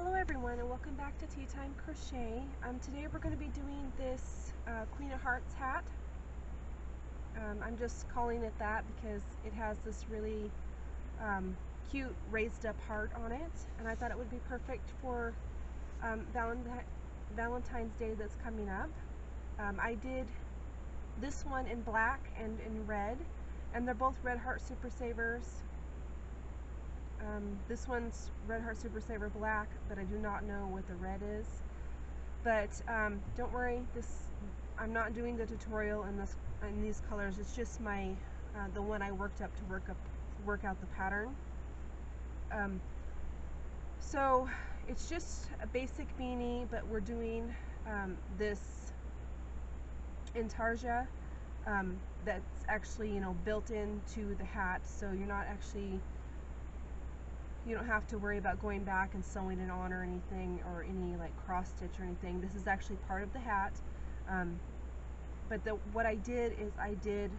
Hello everyone and welcome back to Tea Time Crochet. Today we're going to be doing this Queen of Hearts hat. I'm just calling it that because it has this really cute raised up heart on it, and I thought it would be perfect for Valentine's Day that's coming up. I did this one in black and in red, and they're both Red Heart Super Savers. This one's Red Heart Super Saver black, but I do not know what the red is. But don't worry, I'm not doing the tutorial in these colors. It's just my the one I worked up to work out the pattern. So it's just a basic beanie, but we're doing this intarsia that's actually built into the hat, so you don't have to worry about going back and sewing it on or anything, or any like cross stitch or anything. This is actually part of the hat. But what I did is I did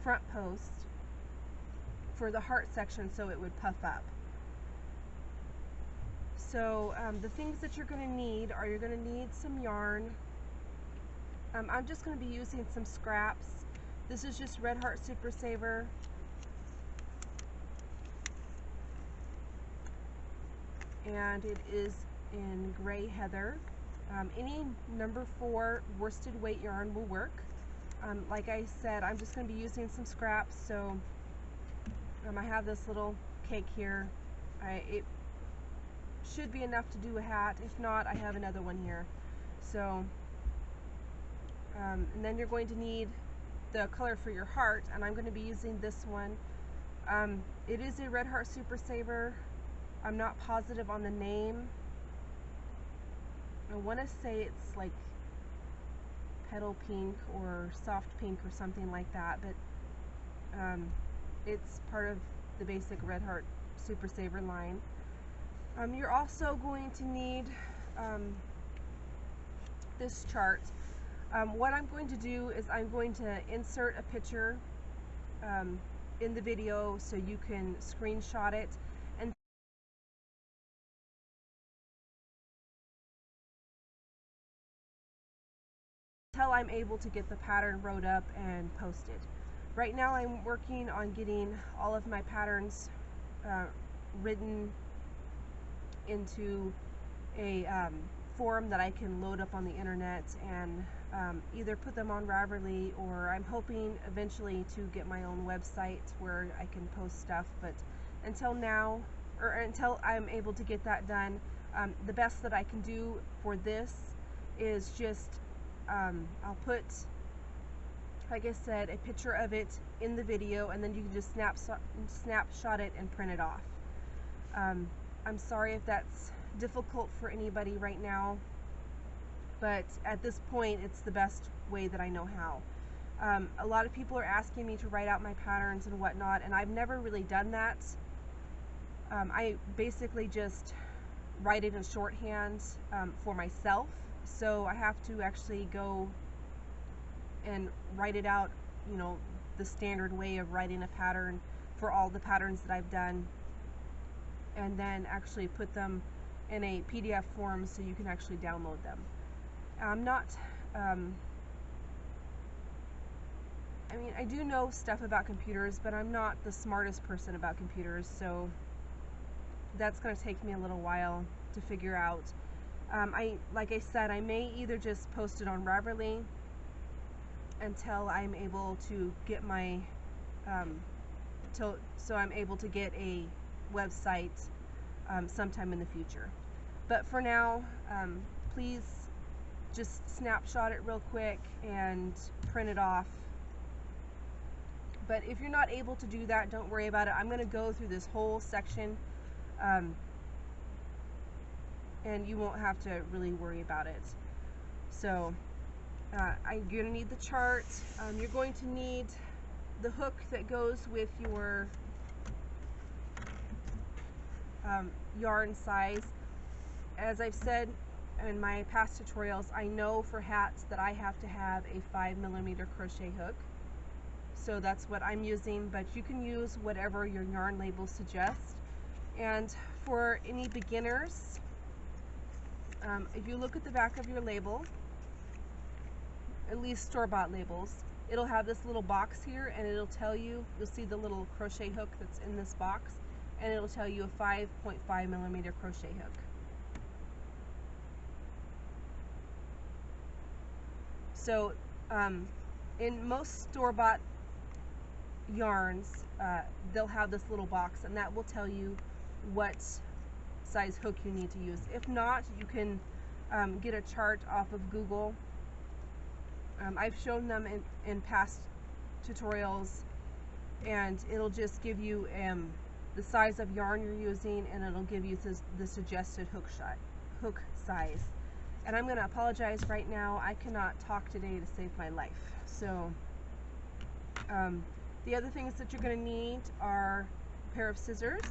front post for the heart section so it would puff up. So the things that you're going to need are, you're going to need some yarn. I'm just going to be using some scraps. This is just Red Heart Super Saver. And it is in Gray Heather. Any number 4 worsted weight yarn will work. Like I said, I'm just going to be using some scraps, so I have this little cake here. It should be enough to do a hat. If not, I have another one here. So, and then you're going to need the color for your heart, and I'm going to be using this one. It is a Red Heart Super Saver. I'm not positive on the name. I want to say it's like petal pink or soft pink or something like that, but it's part of the basic Red Heart Super Saver line. You're also going to need this chart. What I'm going to do is I'm going to insert a picture in the video so you can screenshot it until I'm able to get the pattern wrote up and posted. Right now I'm working on getting all of my patterns written into a form that I can load up on the internet and either put them on Ravelry, or I'm hoping eventually to get my own website where I can post stuff. But until now, or until I'm able to get that done, the best that I can do for this is just I'll put, like I said, a picture of it in the video, and then you can just snapshot it and print it off. I'm sorry if that's difficult for anybody right now, but at this point it's the best way that I know how. A lot of people are asking me to write out my patterns and whatnot, and I've never really done that. I basically just write it in shorthand for myself, so I have to actually go and write it out, the standard way of writing a pattern for all the patterns that I've done, and then actually put them in a PDF form so you can actually download them. I'm not, I mean, I do know stuff about computers, but I'm not the smartest person about computers, so that's going to take me a little while to figure out. Like I said, I may either just post it on Ravelry until I'm able to get my, so I'm able to get a website sometime in the future. But for now, please just snapshot it real quick and print it off. But if you're not able to do that, don't worry about it. I'm going to go through this whole section, and you won't have to really worry about it. So you're going to need the chart. You're going to need the hook that goes with your yarn size. As I've said in my past tutorials, I know for hats that I have to have a 5mm crochet hook. So that's what I'm using, but you can use whatever your yarn label suggests. And for any beginners, if you look at the back of your label, at least store-bought labels, it'll have this little box here, and it'll tell you, you'll see the little crochet hook that's in this box, and it'll tell you a 5.5 millimeter crochet hook. So in most store-bought yarns, they'll have this little box, and that will tell you what size hook you need to use. If not, you can get a chart off of Google. I've shown them in past tutorials, and it'll just give you the size of yarn you're using, and it'll give you the suggested hook size. And I'm going to apologize right now, I cannot talk today to save my life. So the other things that you're going to need are a pair of scissors,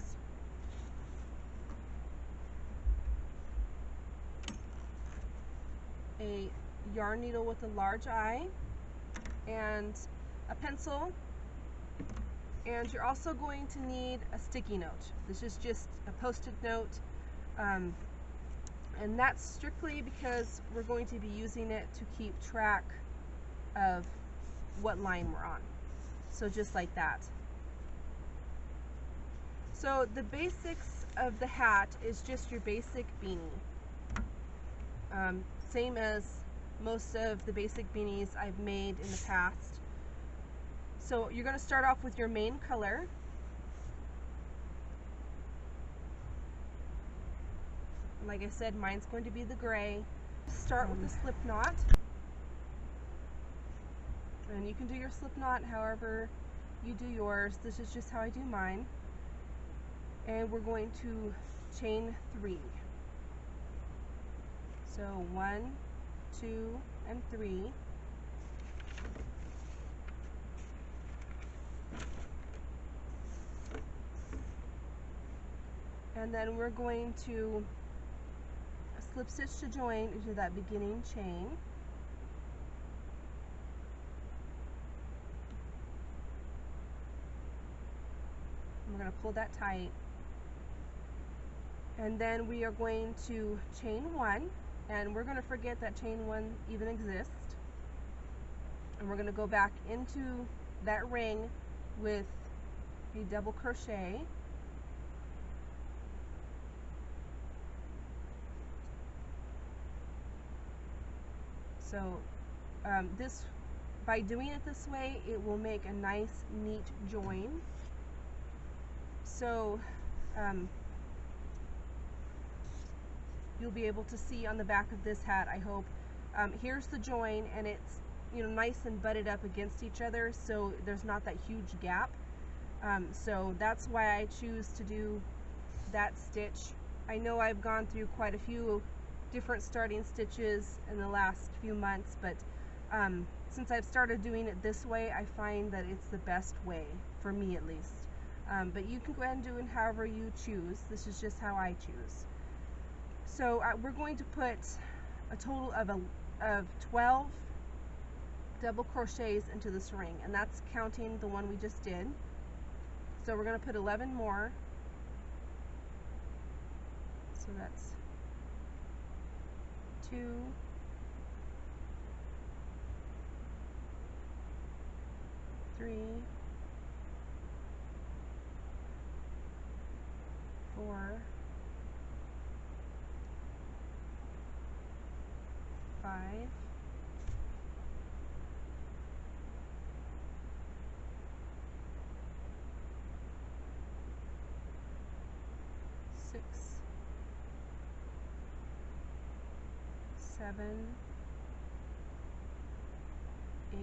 a yarn needle with a large eye, and a pencil, and you're also going to need a sticky note. This is just a post-it note, and that's strictly because we're going to be using it to keep track of what line we're on. So just like that. So the basics of the hat is just your basic beanie. Same as most of the basic beanies I've made in the past. So you're going to start off with your main color. Like I said, mine's going to be the gray. Start with the slip knot. And you can do your slip knot however you do yours. This is just how I do mine. And we're going to chain 3. So 1, 2, and 3. And then we're going to slip stitch to join into that beginning chain. And we're going to pull that tight. And then we are going to chain 1, and we're going to forget that chain 1 even exists. And we're going to go back into that ring with a double crochet. So by doing it this way, it will make a nice, neat join. So you'll be able to see on the back of this hat, I hope. Here's the join, and it's nice and butted up against each other, so there's not that huge gap. So that's why I choose to do that stitch. I know I've gone through quite a few different starting stitches in the last few months, but since I've started doing it this way, I find that it's the best way, for me at least. But you can go ahead and do it however you choose. This is just how I choose. So we're going to put a total of 12 double crochets into this ring, and that's counting the one we just did. So we're going to put 11 more. So that's 2, 3, 4, 5, 6, 7, 8,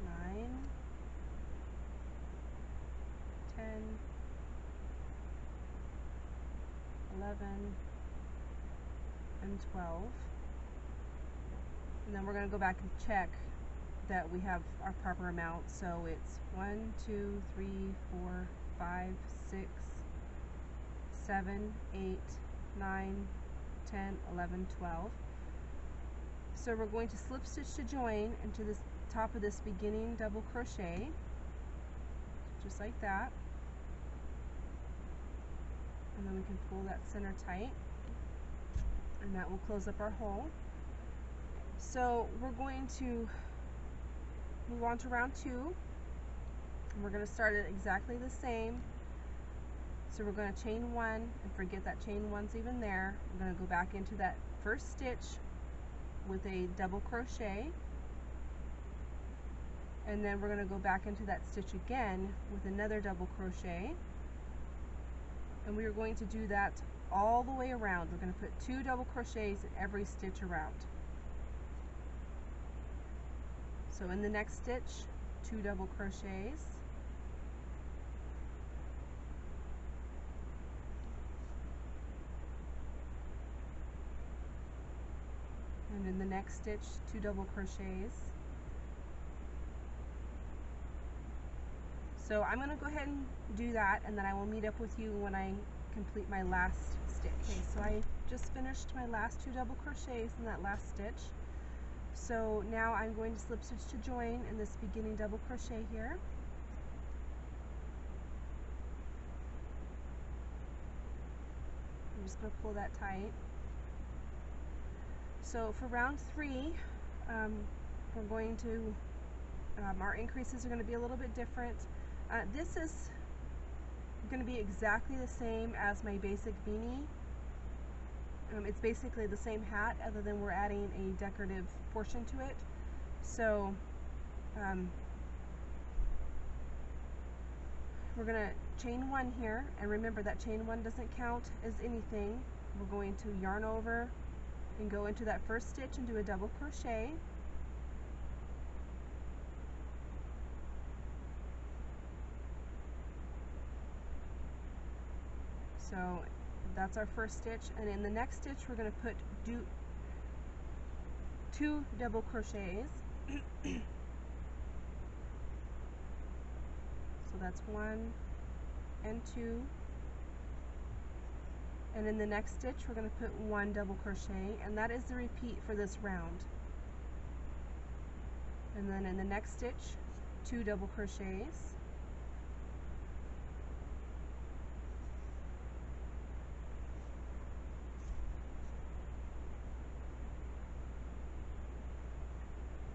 9, 10, 11, and 12. And then we're going to go back and check that we have our proper amount. So it's 1, 2, 3, 4, 5, 6, 7, 8, 9, 10, 11, 12. So we're going to slip stitch to join into the top of this beginning double crochet, just like that, and then we can pull that center tight, and that will close up our hole. So we're going to move on to round 2, and we're going to start it exactly the same. So we're going to chain 1 and forget that chain 1's even there. We're going to go back into that first stitch with a double crochet, and then we're going to go back into that stitch again with another double crochet, and we are going to do that all the way around. We're going to put 2 double crochets in every stitch around. So in the next stitch, 2 double crochets, and in the next stitch, 2 double crochets. So I'm going to go ahead and do that, and then I will meet up with you when I complete my last stitch. Okay, so I just finished my last 2 double crochets in that last stitch. So now I'm going to slip stitch to join in this beginning double crochet here. I'm just going to pull that tight. So for round 3, we're going to, our increases are going to be a little bit different. This is going to be exactly the same as my basic beanie. It's basically the same hat, other than we're adding a decorative portion to it. So we're going to chain 1 here, and remember that chain 1 doesn't count as anything. We're going to yarn over and go into that first stitch and do a double crochet. So that's our first stitch, and in the next stitch we're going to put 2 double crochets. So that's 1 and 2, and in the next stitch we're going to put 1 double crochet, and that is the repeat for this round. And then in the next stitch, 2 double crochets.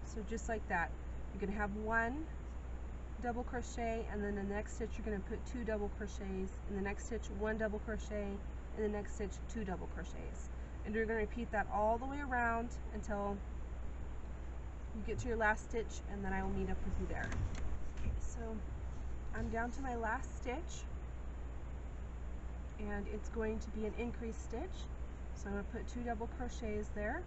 So just like that, you're going to have 1 double crochet, and then in the next stitch you're going to put 2 double crochets, in the next stitch 1 double crochet, in the next stitch 2 double crochets. And you're going to repeat that all the way around until you get to your last stitch, and then I will meet up with you there. Okay, so I'm down to my last stitch, and it's going to be an increase stitch. So I'm going to put 2 double crochets there.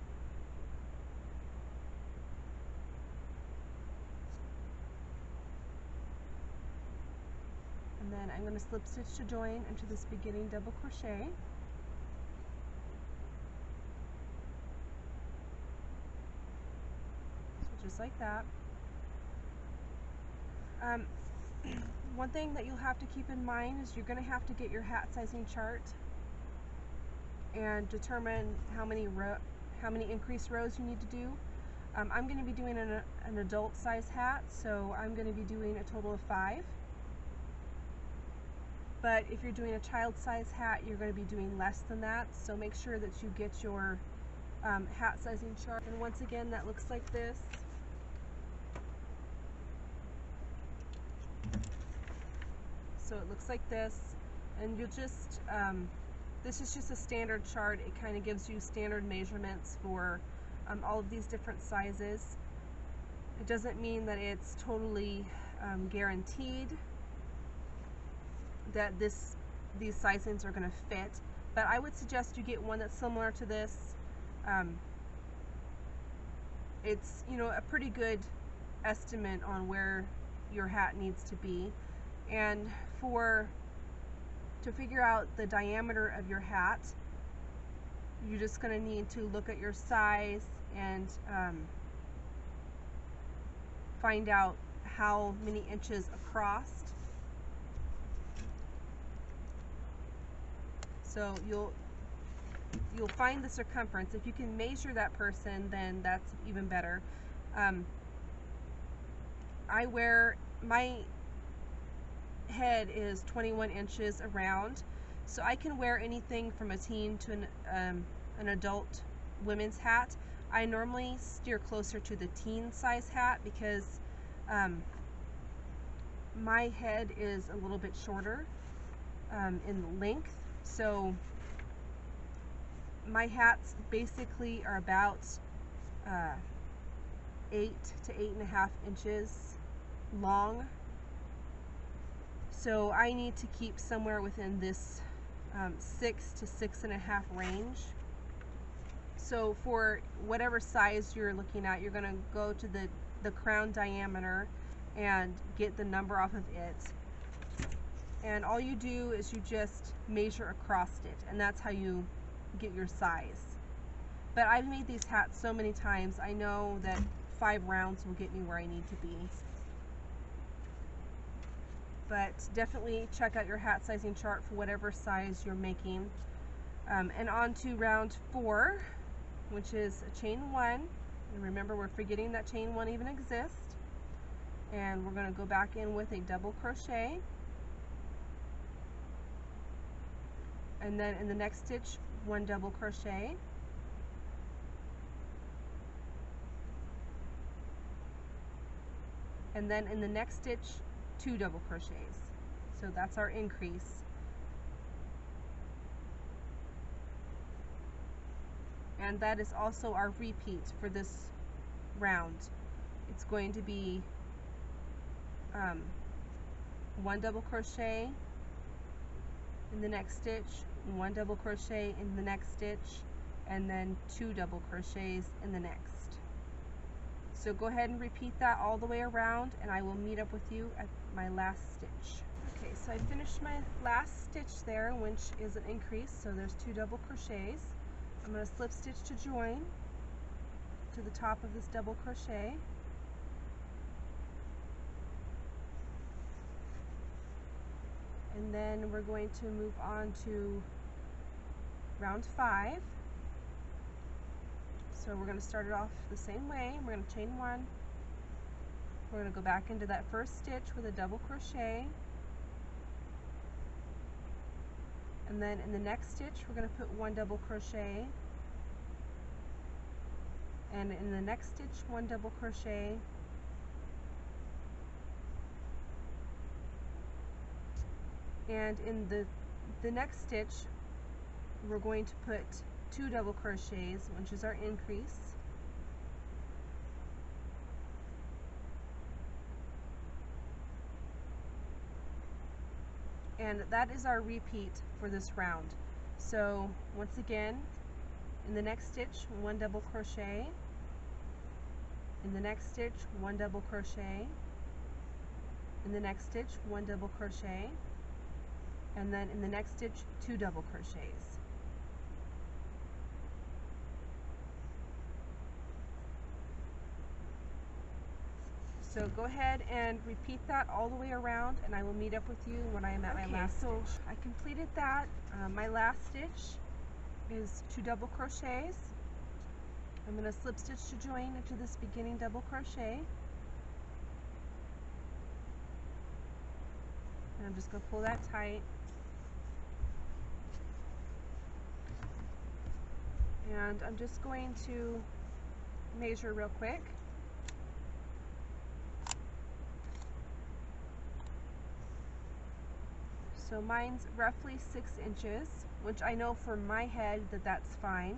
And then I'm going to slip stitch to join into this beginning double crochet. So just like that. One thing that you'll have to keep in mind is you're going to have to get your hat sizing chart and determine how many increase rows you need to do. I'm going to be doing an adult size hat, so I'm going to be doing a total of 5. But if you're doing a child size hat, you're going to be doing less than that, so make sure that you get your hat sizing chart. And once again, that looks like this. So it looks like this, and you'll just, this is just a standard chart. It kind of gives you standard measurements for all of these different sizes. It doesn't mean that it's totally guaranteed that these sizings are going to fit, but I would suggest you get one that's similar to this. It's, you know, a pretty good estimate on where your hat needs to be, and to figure out the diameter of your hat, you're just going to need to look at your size and find out how many inches across. So you'll find the circumference. If you can measure that person, then that's even better. My head is 21 inches around, so I can wear anything from a teen to an adult women's hat. I normally steer closer to the teen size hat because my head is a little bit shorter in length, so my hats basically are about 8 to 8.5 inches long. So I need to keep somewhere within this 6 to 6.5 range. So for whatever size you're looking at, you're going to go to the crown diameter and get the number off of it. And all you do is you just measure across it, and that's how you get your size. But I've made these hats so many times, I know that 5 rounds will get me where I need to be. But definitely check out your hat sizing chart for whatever size you're making. And on to round 4, which is a chain 1. And remember, we're forgetting that chain 1 even exists. And we're going to go back in with a double crochet. And then in the next stitch, 1 double crochet. And then in the next stitch, 2 double crochets. So that's our increase. And that is also our repeat for this round. It's going to be 1 double crochet in the next stitch, 1 double crochet in the next stitch, and then 2 double crochets in the next. So go ahead and repeat that all the way around, and I will meet up with you at my last stitch. Okay, so I finished my last stitch there, which is an increase, so there's 2 double crochets. I'm going to slip stitch to join to the top of this double crochet. And then we're going to move on to round 5. So we're going to start it off the same way. We're going to chain 1. We're going to go back into that first stitch with a double crochet. And then in the next stitch, we're going to put 1 double crochet. And in the next stitch, 1 double crochet. And in the next stitch, we're going to put 2 double crochets, which is our increase. And that is our repeat for this round. So once again, in the next stitch, 1 double crochet. In the next stitch, 1 double crochet. In the next stitch, 1 double crochet. And then in the next stitch, 2 double crochets. So go ahead and repeat that all the way around, and I will meet up with you when I am at my last stitch. I completed that. My last stitch is 2 double crochets. I'm going to slip stitch to join into this beginning double crochet. And I'm just going to pull that tight. And I'm just going to measure real quick. So mine's roughly 6 inches, which I know for my head that's fine.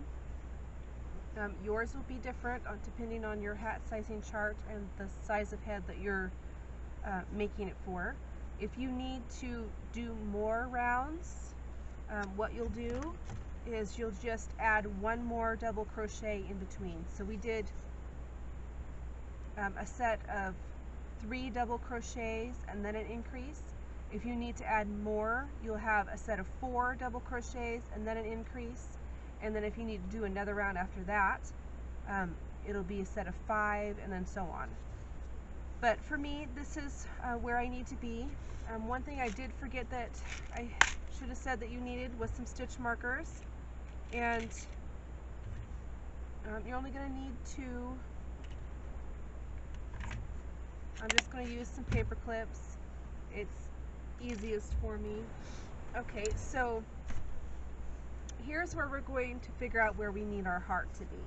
Yours will be different depending on your hat sizing chart and the size of head that you're making it for. If you need to do more rounds, what you'll do is you'll just add 1 more double crochet in between. So we did a set of 3 double crochets and then an increase. If you need to add more, you'll have a set of 4 double crochets and then an increase. And then if you need to do another round after that, it'll be a set of 5 and then so on. But for me, this is where I need to be. One thing I did forget that I should have said that you needed was some stitch markers. And you're only going to need 2. I'm just going to use some paper clips. It's easiest for me. Okay, so here's where we're going to figure out where we need our heart to be.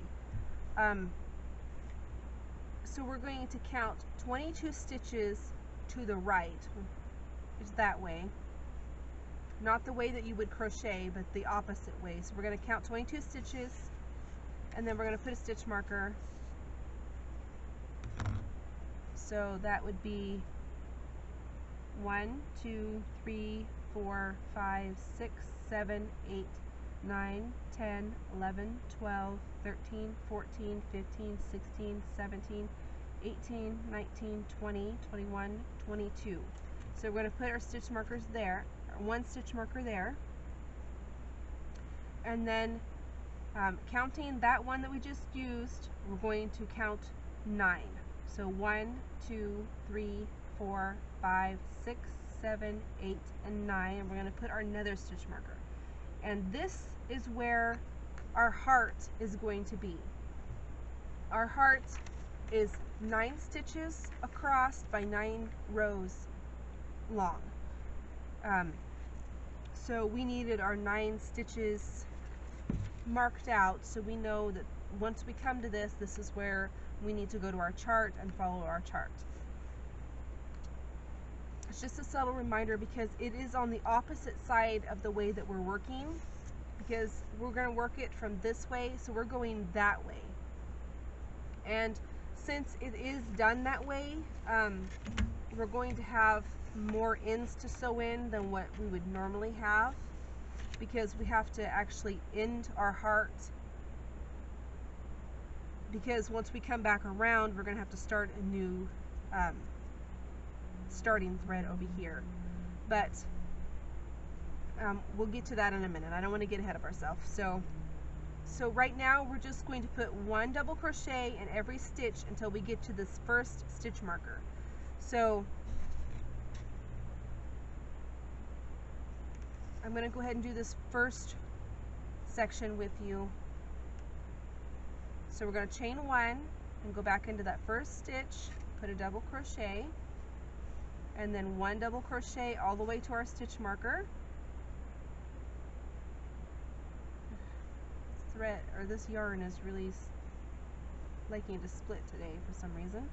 So we're going to count 22 stitches to the right, which is that way. Not the way that you would crochet, but the opposite way. So we're going to count 22 stitches, and then we're going to put a stitch marker. So that would be 1, 2, 3, 4, 5, 6, 7, 8, 9, 10, 11, 12, 13, 14, 15, 16, 17, 18, 19, 20, 21, 22. So we're going to put our stitch markers there, or 1 stitch marker there, and then counting that one that we just used, we're going to count 9. So 1, 2, 3, 4, 5, 6, 7, 8, and 9, and we're going to put our another stitch marker. And this is where our heart is going to be. Our heart is 9 stitches across by 9 rows long. So we needed our 9 stitches marked out, so we know that once we come to this, this is where we need to go to our chart and follow our chart. It's just a subtle reminder because it is on the opposite side of the way that we're working, because we're going to work it from this way, so we're going that way. And since it is done that way, we're going to have more ends to sew in than what we would normally have, because we have to actually end our heart, because once we come back around, we're going to have to start a new starting thread over here. But we'll get to that in a minute. I don't want to get ahead of ourselves. So right now we're just going to put 1 double crochet in every stitch until we get to this first stitch marker. So I'm going to go ahead and do this first section with you. So we're going to chain 1 and go back into that first stitch, put a double crochet, and then 1 double crochet all the way to our stitch marker. This yarn is really liking to split today for some reason.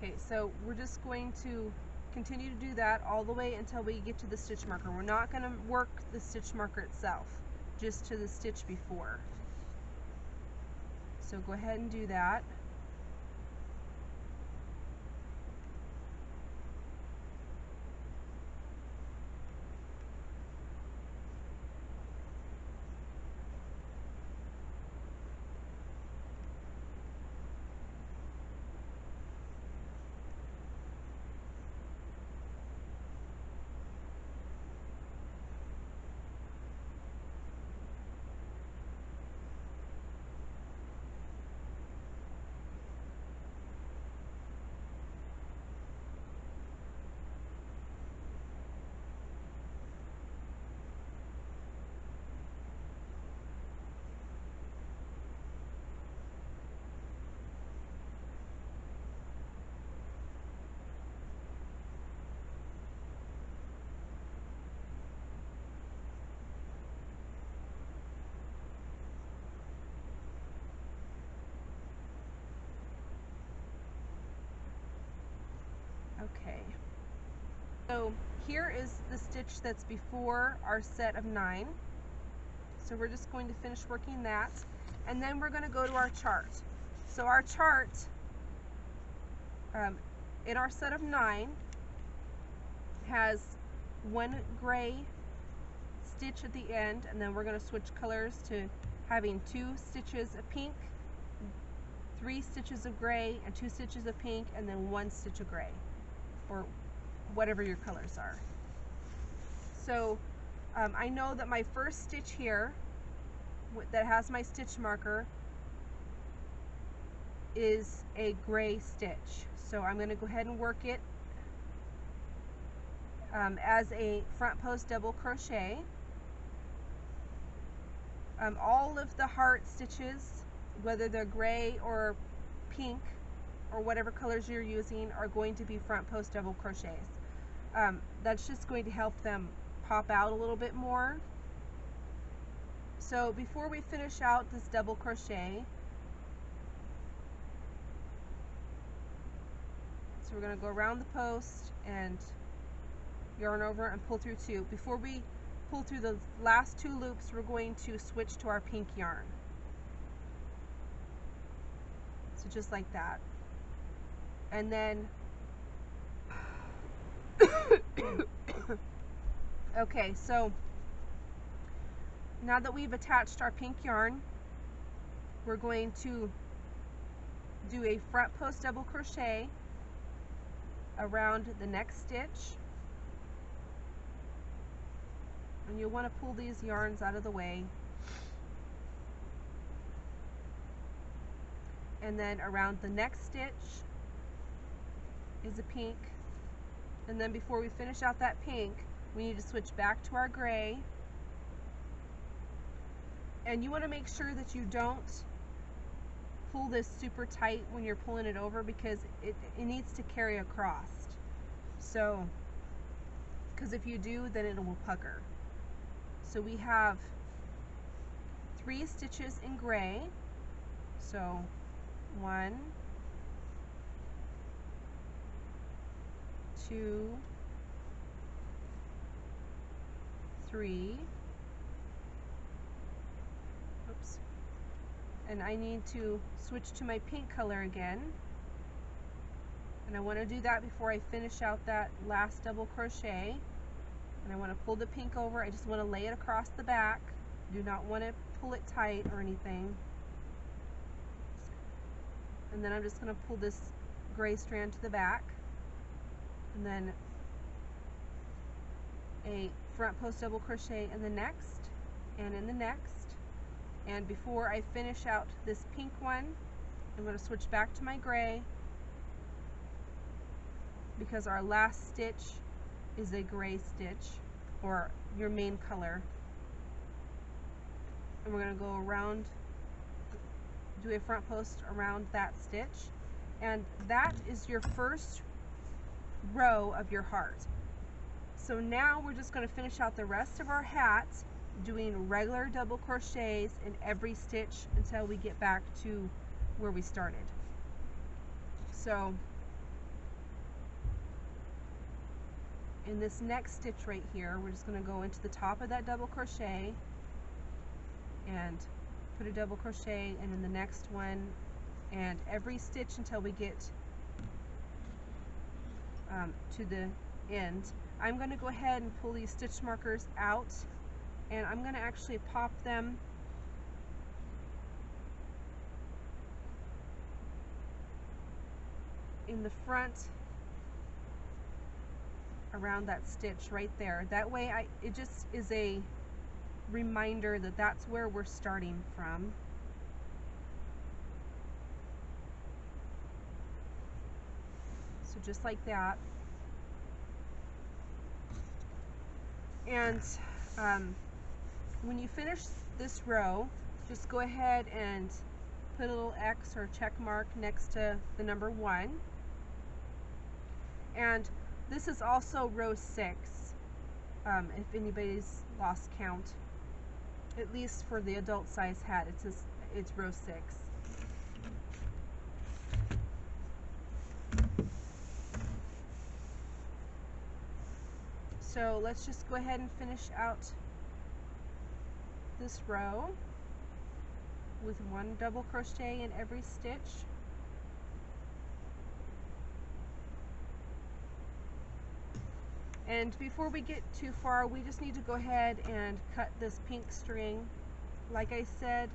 Okay, so we're just going to continue to do that all the way until we get to the stitch marker. We're not going to work the stitch marker itself, just to the stitch before. So go ahead and do that. Okay, so here is the stitch that's before our set of 9. So we're just going to finish working that, and then we're going to go to our chart. So our chart, in our set of 9, has 1 gray stitch at the end, and then we're going to switch colors to having 2 stitches of pink, 3 stitches of gray, and 2 stitches of pink, and then 1 stitch of gray, or whatever your colors are. So I know that my first stitch here that has my stitch marker is a gray stitch. So I'm going to go ahead and work it as a front post double crochet. All of the heart stitches, whether they're gray or pink or whatever colors you're using, are going to be front post double crochets. That's just going to help them pop out a little bit more. So before we finish out this double crochet, so we're going to go around the post and yarn over and pull through 2. Before we pull through the last 2 loops, we're going to switch to our pink yarn. So just like that. And then okay, so now that we've attached our pink yarn, we're going to do a front post double crochet around the next stitch. And you'll want to pull these yarns out of the way. And then around the next stitch is a pink. And then before we finish out that pink, we need to switch back to our gray. And you want to make sure that you don't pull this super tight when you're pulling it over, because it needs to carry across. So, because if you do, then it will pucker. So we have 3 stitches in gray. So 1, 2, 3. Oops. And I need to switch to my pink color again. And I want to do that before I finish out that last double crochet. And I want to pull the pink over. I just want to lay it across the back. Do not want to pull it tight or anything. And then I'm just going to pull this gray strand to the back. And then a front post double crochet in the next and in the next. And before I finish out this pink one, I'm going to switch back to my gray, because our last stitch is a gray stitch, or your main color. And we're going to go around, do a front post around that stitch, and that is your first row of your heart. So now we're just going to finish out the rest of our hat doing regular double crochets in every stitch until we get back to where we started. So in this next stitch right here, we're just going to go into the top of that double crochet and put a double crochet, and in the next one, and every stitch until we get to the end. I'm going to go ahead and pull these stitch markers out, and I'm going to actually pop them in the front around that stitch right there. That way it just is a reminder that that's where we're starting from. So just like that. And when you finish this row, just go ahead and put a little X or check mark next to the number 1. And this is also row 6, if anybody's lost count. At least for the adult size hat, it's row 6. So let's just go ahead and finish out this row with 1 double crochet in every stitch. And before we get too far, we just need to go ahead and cut this pink string like I said,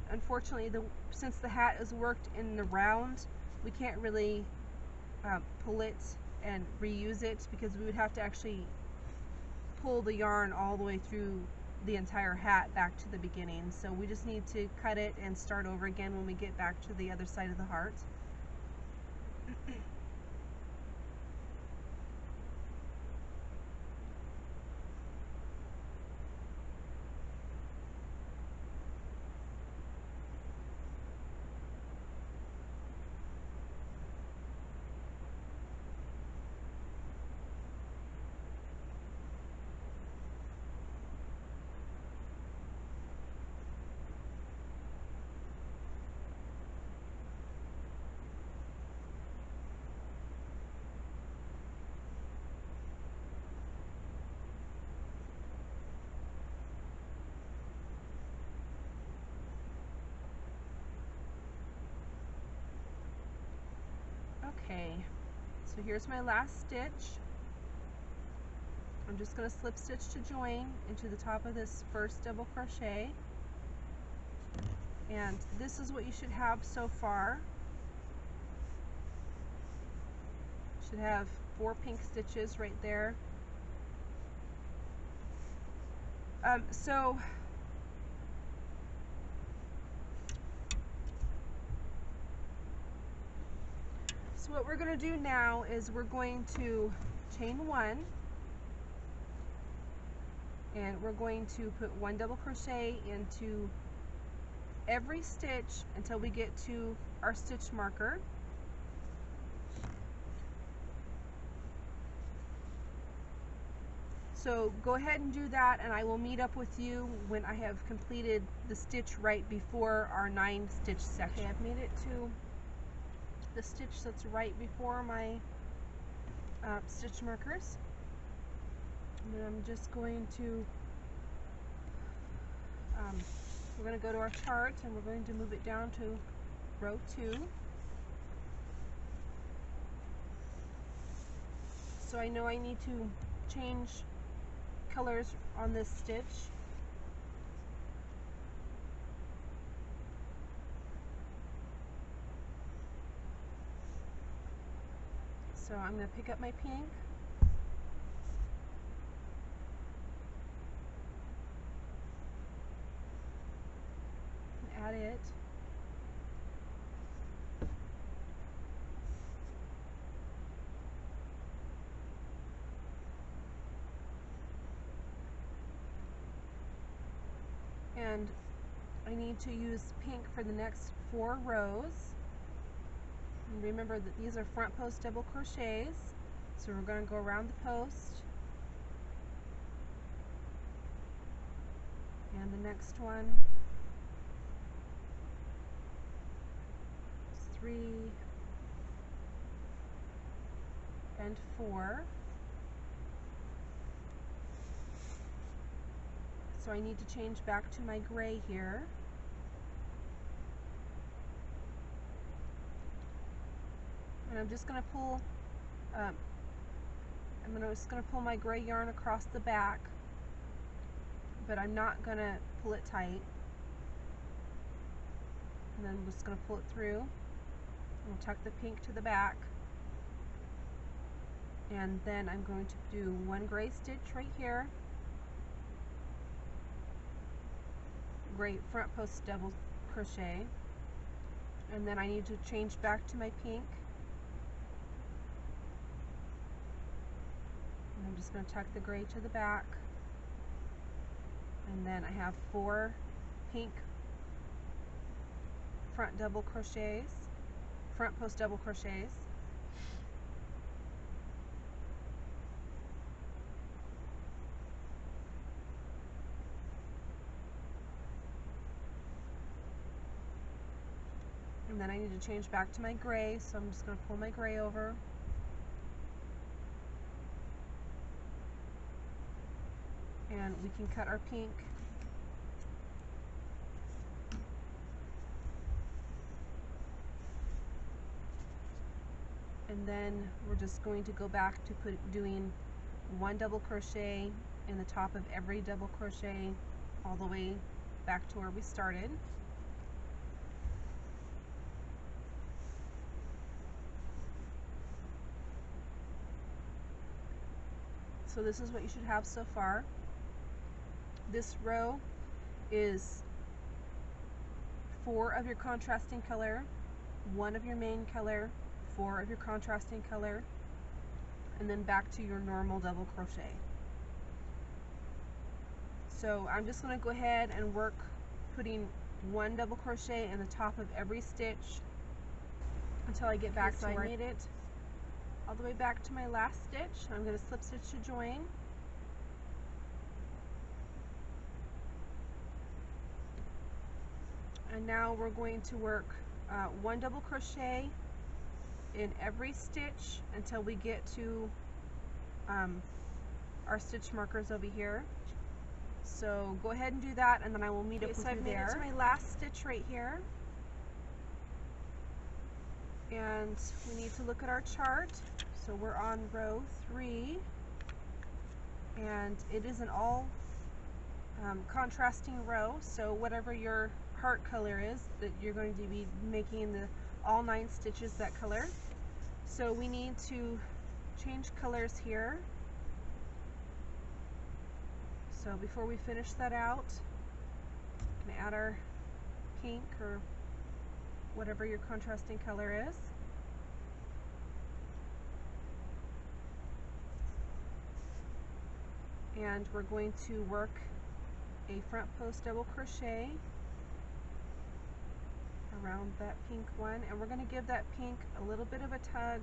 unfortunately, since the hat is worked in the round, we can't really pull it and reuse it, because we would have to actually pull the yarn all the way through the entire hat back to the beginning. So we just need to cut it and start over again when we get back to the other side of the heart. Okay, so here's my last stitch. I'm just going to slip stitch to join into the top of this first double crochet, and this is what you should have so far. You should have 4 pink stitches right there. So what we're going to do now is we're going to chain 1, and we're going to put 1 double crochet into every stitch until we get to our stitch marker. So go ahead and do that, and I will meet up with you when I have completed the stitch right before our 9 stitch section. Okay, I've made it to the stitch that's right before my stitch markers, and I'm just going to we're going to go to our chart, and we're going to move it down to row 2. So I know I need to change colors on this stitch. So I'm going to pick up my pink, and add it. And I need to use pink for the next 4 rows. And remember that these are front post double crochets, so we're going to go around the post, and the next one is 3 and 4. So I need to change back to my gray here. And I'm just going to pull, just going to pull my gray yarn across the back, but I'm not going to pull it tight. And then I'm just going to pull it through. We'll tuck the pink to the back. And then I'm going to do 1 gray stitch right here. Gray front post double crochet. And then I need to change back to my pink. I'm just going to tuck the gray to the back, and then I have 4 pink front double crochets, front post double crochets, and then I need to change back to my gray, so I'm just going to pull my gray over. And we can cut our pink. And then we're just going to go back to doing 1 double crochet in the top of every double crochet all the way back to where we started. So this is what you should have so far. This row is 4 of your contrasting color, 1 of your main color, 4 of your contrasting color, and then back to your normal double crochet. So I'm just going to go ahead and work putting 1 double crochet in the top of every stitch until I get back to where I made it all the way back to my last stitch. I'm going to slip stitch to join. And now we're going to work 1 double crochet in every stitch until we get to our stitch markers over here. So go ahead and do that, and then I will meet up with you there. So I've made it to my last stitch right here. And we need to look at our chart. So we're on row 3, and it is an all contrasting row. So whatever your heart color is, that you're going to be making the all 9 stitches that color. So we need to change colors here. So before we finish that out, I'm going to add our pink or whatever your contrasting color is. And we're going to work a front post double crochet around that pink one, and we're going to give that pink a little bit of a tug,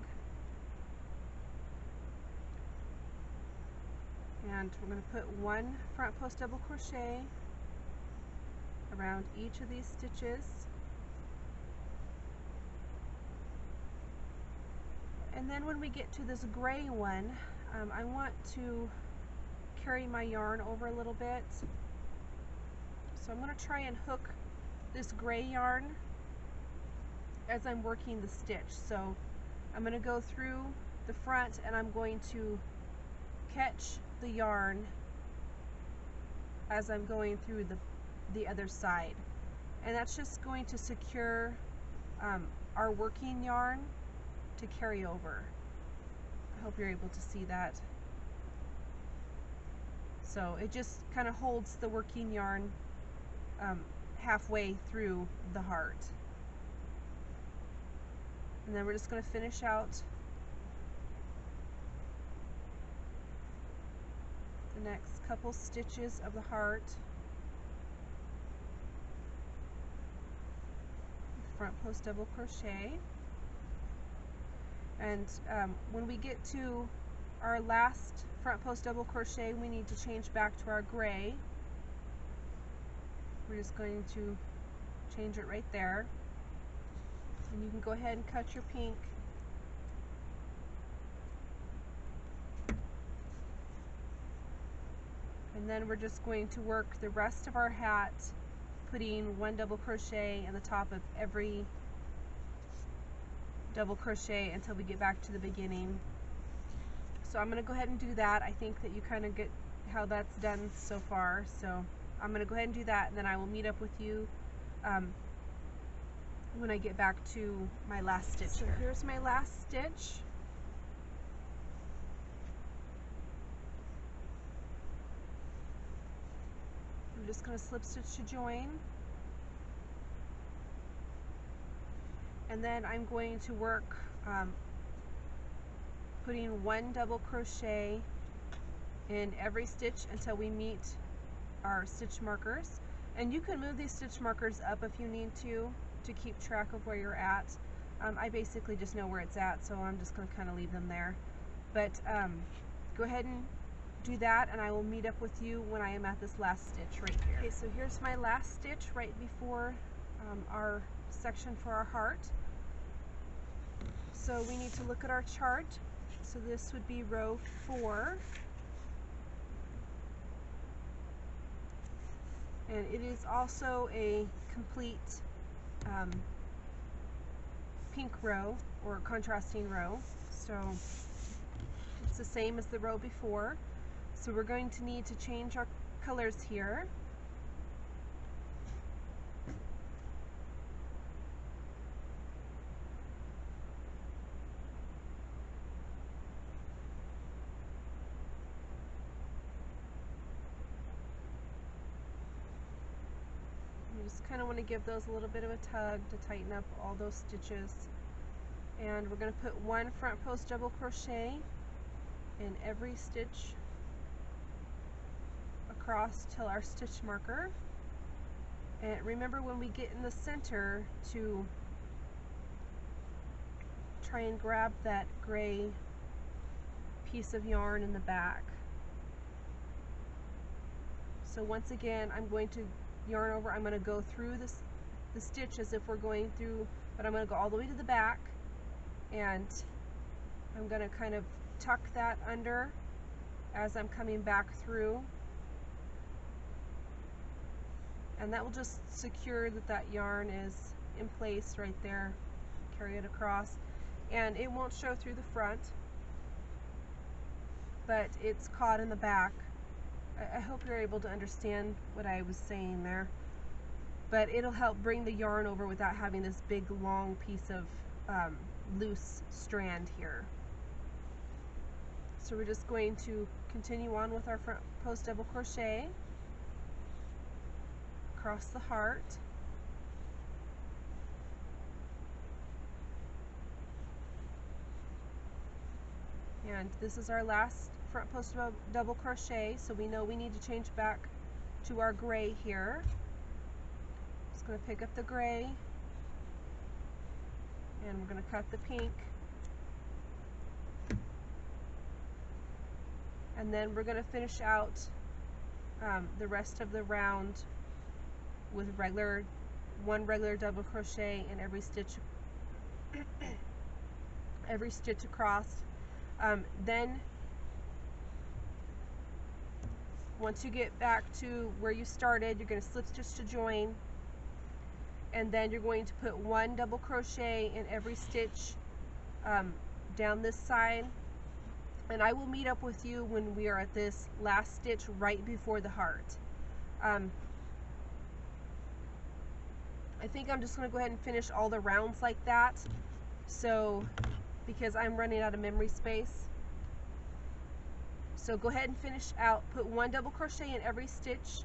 and we're going to put 1 front post double crochet around each of these stitches. And then when we get to this gray one, I want to carry my yarn over a little bit. So I'm going to try and hook this gray yarn as I'm working the stitch. So I'm going to go through the front, and I'm going to catch the yarn as I'm going through the other side. And that's just going to secure our working yarn to carry over. I hope you're able to see that. So it just kind of holds the working yarn halfway through the heart. And then we're just going to finish out the next couple stitches of the heart. Front post double crochet. And when we get to our last front post double crochet, we need to change back to our gray. We're just going to change it right there. And you can go ahead and cut your pink. And then we're just going to work the rest of our hat, putting 1 double crochet in the top of every double crochet until we get back to the beginning. So I'm going to go ahead and do that. I think that you kind of get how that's done so far. So I'm going to go ahead and do that, and then I will meet up with you when I get back to my last stitch. So here's my last stitch. I'm just going to slip stitch to join. And then I'm going to work putting 1 double crochet in every stitch until we meet our stitch markers. And you can move these stitch markers up if you need to keep track of where you're at. I basically just know where it's at, so I'm just going to kind of leave them there. But go ahead and do that, and I will meet up with you when I am at this last stitch right here. Okay, so here's my last stitch right before our section for our heart. So we need to look at our chart. So this would be row 4. And it is also a complete pink row or contrasting row. So it's the same as the row before. So we're going to need to change our colors here. just kind of want to give those a little bit of a tug to tighten up all those stitches. And we're going to put one front post double crochet in every stitch across till our stitch marker. And remember, when we get in the center, to try and grab that gray piece of yarn in the back. So once again, I'm going to yarn over. I'm going to go through the stitch as if we're going through, but I'm going to go all the way to the back, and I'm going to kind of tuck that under as I'm coming back through, and that will just secure that yarn is in place right there. Carry it across, and it won't show through the front, but it's caught in the back. I hope you're able to understand what I was saying there, but it'll help bring the yarn over without having this big long piece of loose strand here. So we're just going to continue on with our front post double crochet across the heart. And this is our last front post double crochet, so we know we need to change back to our gray here. Just going to pick up the gray, and we're going to cut the pink, and then we're going to finish out the rest of the round with one regular double crochet in every stitch across. Then once you get back to where you started, you're going to slip stitch to join, and then you're going to put one double crochet in every stitch down this side, and I will meet up with you when we are at this last stitch right before the heart. I think I'm just going to go ahead and finish all the rounds like that, so because I'm running out of memory space. So go ahead and finish out, put one double crochet in every stitch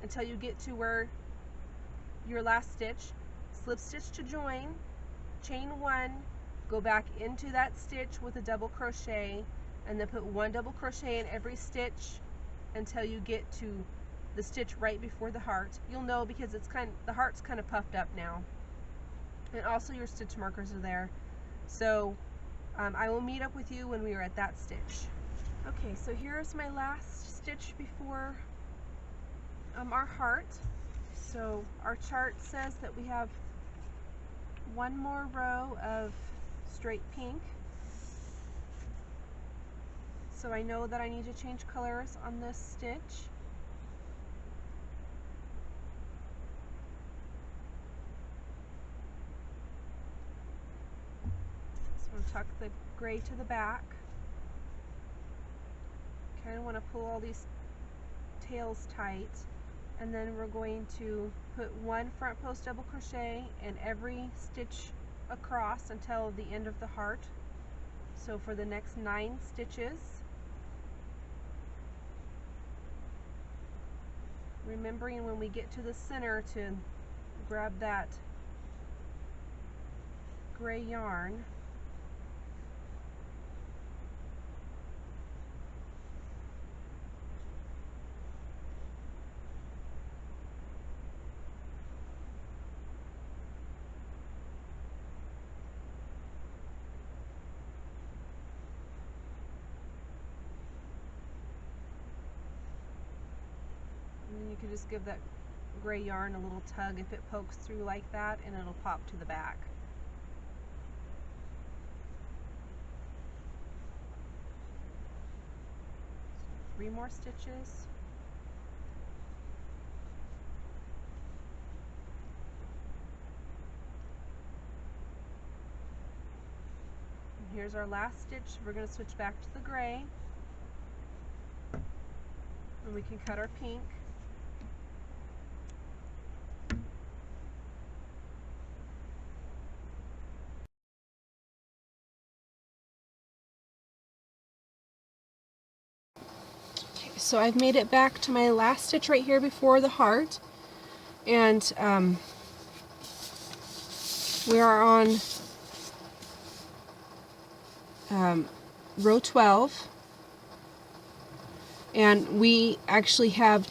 until you get to where your last stitch, slip stitch to join, chain one, go back into that stitch with a double crochet, and then put one double crochet in every stitch until you get to the stitch right before the heart. You'll know because it's the heart's kind of puffed up now, and also your stitch markers are there. So I will meet up with you when we are at that stitch. Okay, so here's my last stitch before our heart. So our chart says that we have one more row of straight pink. So I know that I need to change colors on this stitch. So I'm going to tuck the gray to the back. Kind of want to pull all these tails tight, and then we're going to put one front post double crochet in every stitch across until the end of the heart. So for the next 9 stitches. Remembering when we get to the center to grab that gray yarn. And then you can just give that gray yarn a little tug if it pokes through like that, and it'll pop to the back. So 3 more stitches. And here's our last stitch. We're going to switch back to the gray, and we can cut our pink. So I've made it back to my last stitch right here before the heart, And we are on row 12, and we actually have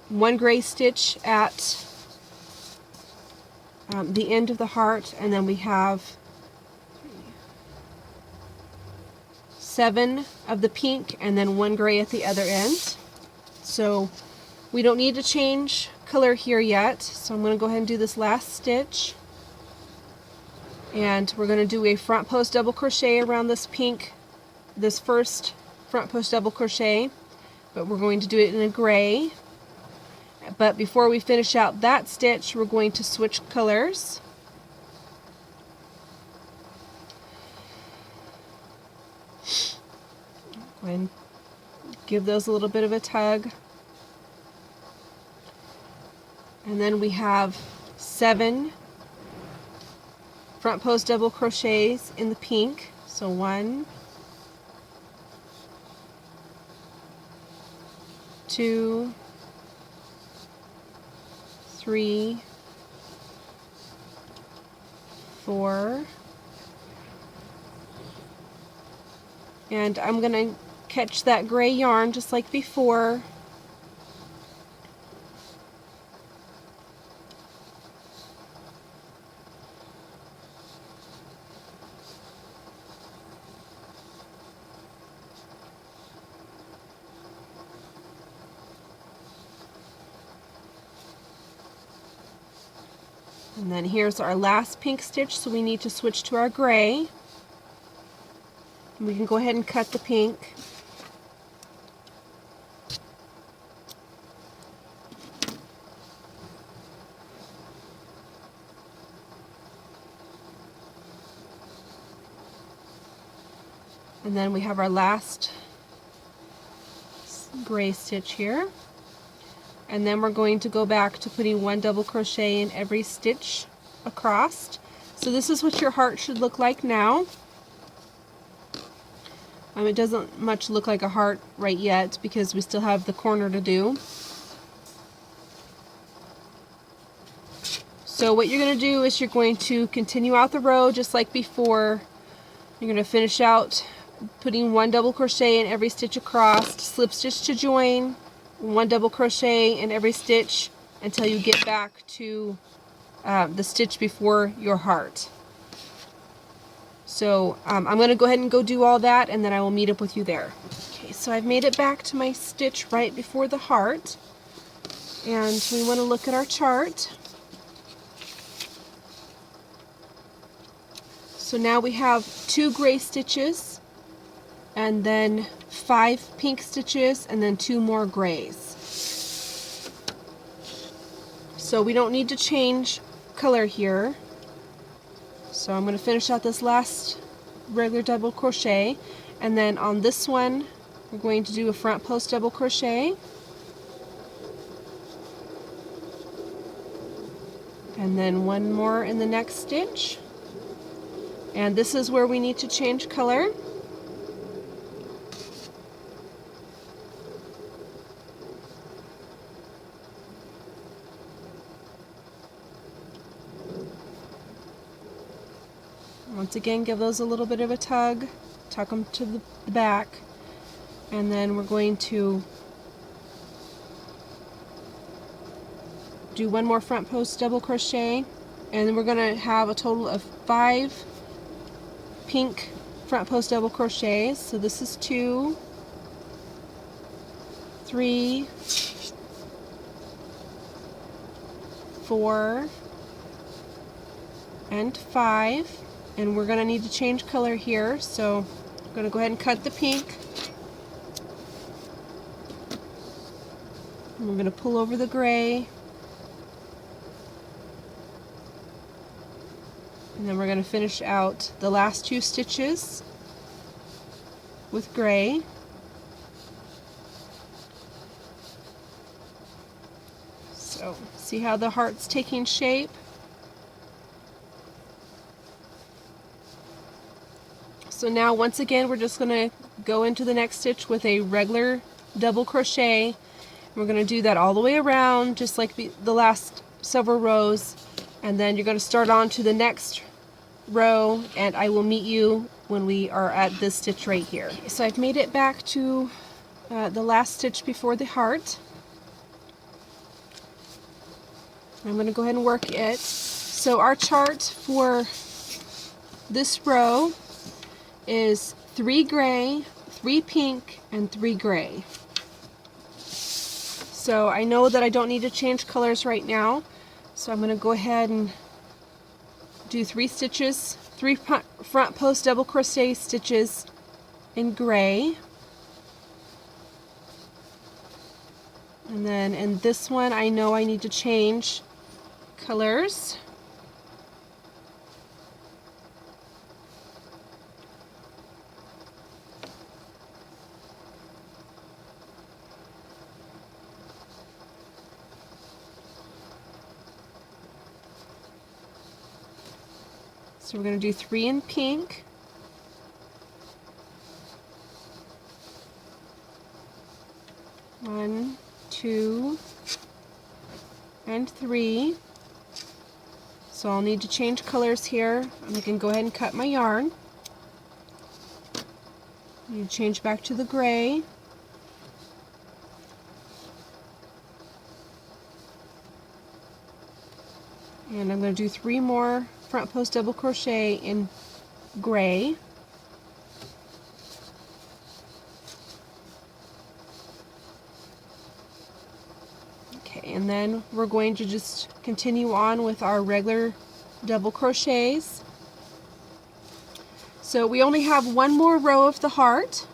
one gray stitch at the end of the heart, and then we have 7 of the pink and then 1 gray at the other end. So we don't need to change color here yet, so I'm going to go ahead and do this last stitch, and we're going to do a front post double crochet around this pink, this first front post double crochet, but we're going to do it in a gray. But before we finish out that stitch, we're going to switch colors. Go ahead and give those a little bit of a tug. And then we have 7 front post double crochets in the pink. So 1, 2, 3, 4, and I'm going to catch that gray yarn just like before. And then here's our last pink stitch, so we need to switch to our gray. And we can go ahead and cut the pink. And then we have our last gray stitch here. And then we're going to go back to putting 1 double crochet in every stitch across. So this is what your heart should look like now. It doesn't much look like a heart right yet because we still have the corner to do. So what you're going to do is you're going to continue out the row just like before. You're going to finish out putting 1 double crochet in every stitch across, slip stitch to join, 1 double crochet in every stitch until you get back to the stitch before your heart. So I'm going to go ahead and go do all that, and then I will meet up with you there. Okay, so I've made it back to my stitch right before the heart, and we want to look at our chart. So now we have 2 gray stitches, and then 5 pink stitches, and then 2 more grays. So we don't need to change color here. So I'm going to finish out this last regular double crochet, and then on this one we're going to do a front post double crochet, and then 1 more in the next stitch, and this is where we need to change color. Once again, give those a little bit of a tug, tuck them to the back, and then we're going to do 1 more front post double crochet, and then we're going to have a total of 5 pink front post double crochets. So this is 2, 3, 4, and 5. And we're going to need to change color here, so I'm going to go ahead and cut the pink. And we're going to pull over the gray. And then we're going to finish out the last 2 stitches with gray. So, see how the heart's taking shape? So now once again we're just going to go into the next stitch with a regular double crochet, We're going to do that all the way around, just like the last several rows, and then you're going to start on to the next row, and I will meet you when we are at this stitch right here. So I've made it back to the last stitch before the heart. I'm going to go ahead and work it. So our chart for this row is 3 gray, 3 pink, and 3 gray. So I know that I don't need to change colors right now, so I'm going to go ahead and do 3 stitches, 3 front post double crochet stitches in gray. And then in this one I know I need to change colors. So we're going to do 3 in pink, 1, 2, and 3. So I'll need to change colors here, and I can go ahead and cut my yarn. I need to change back to the gray. And I'm going to do 3 more front post double crochet in gray. Okay, and then we're going to just continue on with our regular double crochets. So we only have 1 more row of the heart.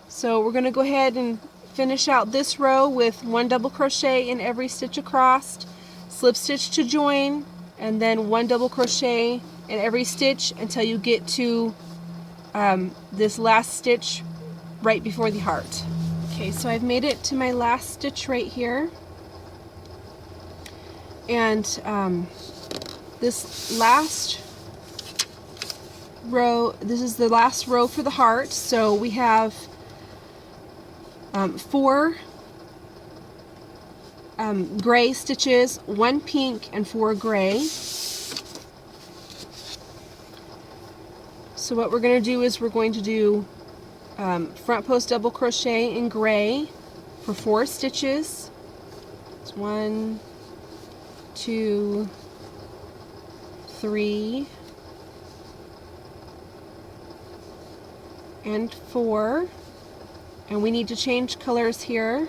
So we're going to go ahead and finish out this row with 1 double crochet in every stitch across, slip stitch to join, and then 1 double crochet in every stitch until you get to this last stitch right before the heart. Okay, so I've made it to my last stitch right here, and this last row, this is the last row for the heart, so we have 4 gray stitches, 1 pink, and 4 gray. So what we're going to do is we're going to do front post double crochet in gray for 4 stitches. It's 1, 2, 3, and 4. And we need to change colors here.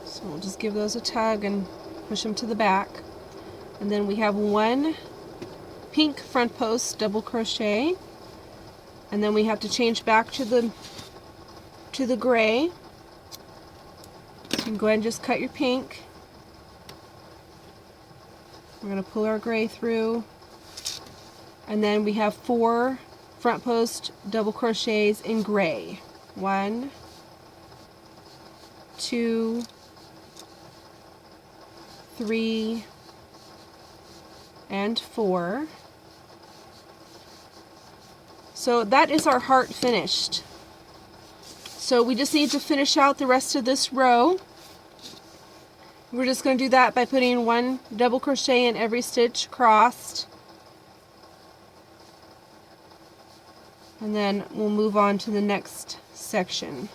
So we'll just give those a tug and push them to the back. And then we have 1 pink front post double crochet. And then we have to change back to the gray. You can go ahead and just cut your pink. We're going to pull our gray through. And then we have 4 front post double crochets in gray. 1, 2, 3, and 4. So that is our heart finished. So we just need to finish out the rest of this row. We're just going to do that by putting 1 double crochet in every stitch across. And then we'll move on to the next section.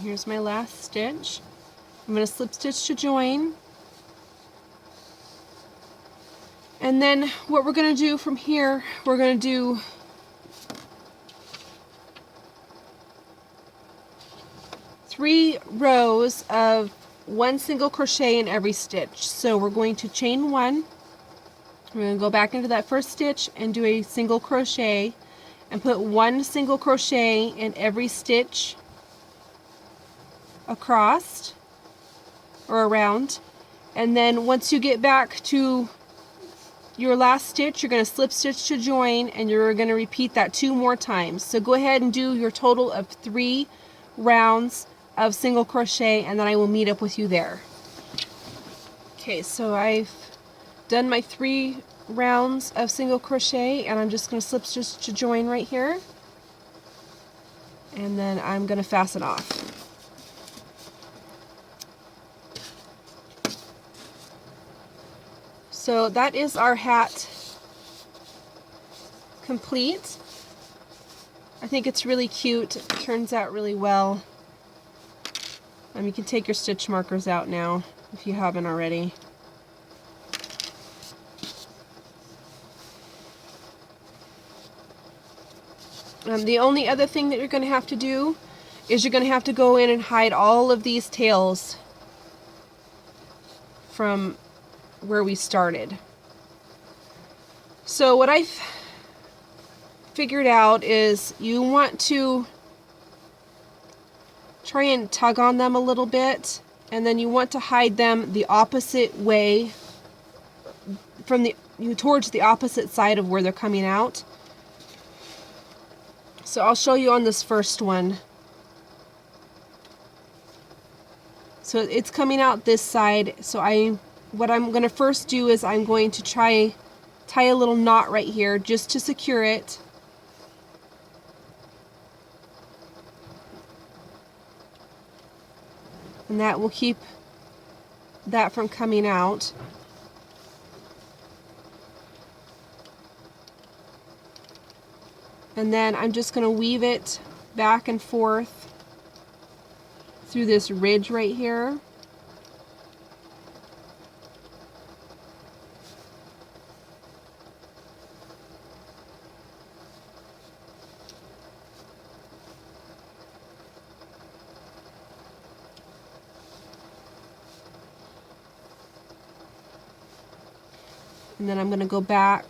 Here's my last stitch. I'm going to slip stitch to join. And then what we're going to do from here, we're going to do three rows of one single crochet in every stitch. So we're going to chain one. We're going to go back into that first stitch and do a single crochet and put one single crochet in every stitch across or around. And then once you get back to your last stitch, you're going to slip stitch to join, and you're going to repeat that 2 more times. So go ahead and do your total of 3 rounds of single crochet, and then I will meet up with you there. Okay, so I've done my 3 rounds of single crochet, and I'm just going to slip stitch to join right here, and then I'm going to fasten off. So that is our hat complete. I think it's really cute. It turns out really well. You can take your stitch markers out now if you haven't already. The only other thing that you're going to have to do is you're going to have to go in and hide all of these tails from where we started. So what I've figured out is you want to try and tug on them a little bit, and then you want to hide them the opposite way from towards the opposite side of where they're coming out. So I'll show you on this first one. So it's coming out this side, so what I'm going to first do is I'm going to tie a little knot right here just to secure it. And that will keep that from coming out. And then I'm just going to weave it back and forth through this ridge right here. And then I'm going to go back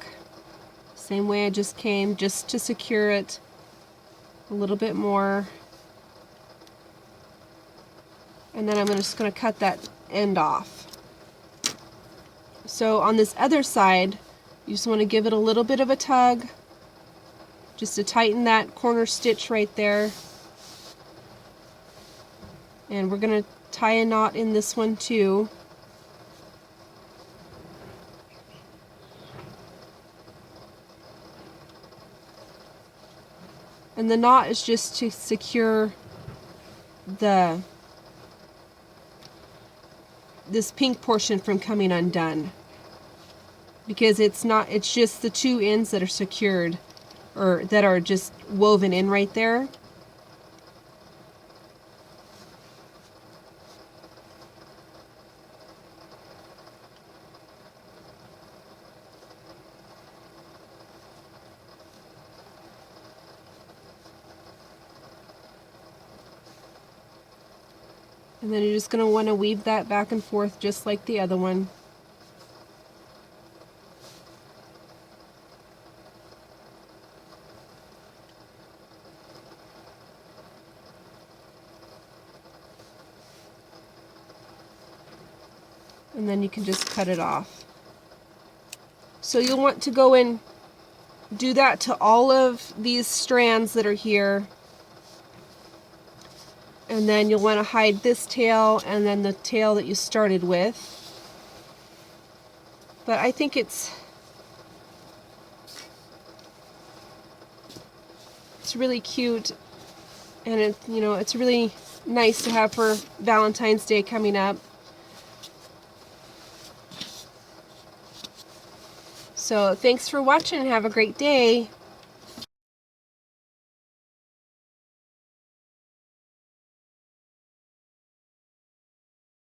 same way I just came, just to secure it a little bit more. And then I'm just going to cut that end off. So on this other side, you just want to give it a little bit of a tug just to tighten that corner stitch right there. And we're going to tie a knot in this one too. And the knot is just to secure this pink portion from coming undone, because it's just the 2 ends that are secured, or that are just woven in right there. And then you're just going to want to weave that back and forth just like the other one. And then you can just cut it off. So you'll want to go and do that to all of these strands that are here. And then you'll want to hide this tail and then the tail that you started with. But I think it's really cute, and it's really nice to have for Valentine's Day coming up. So thanks for watching and have a great day.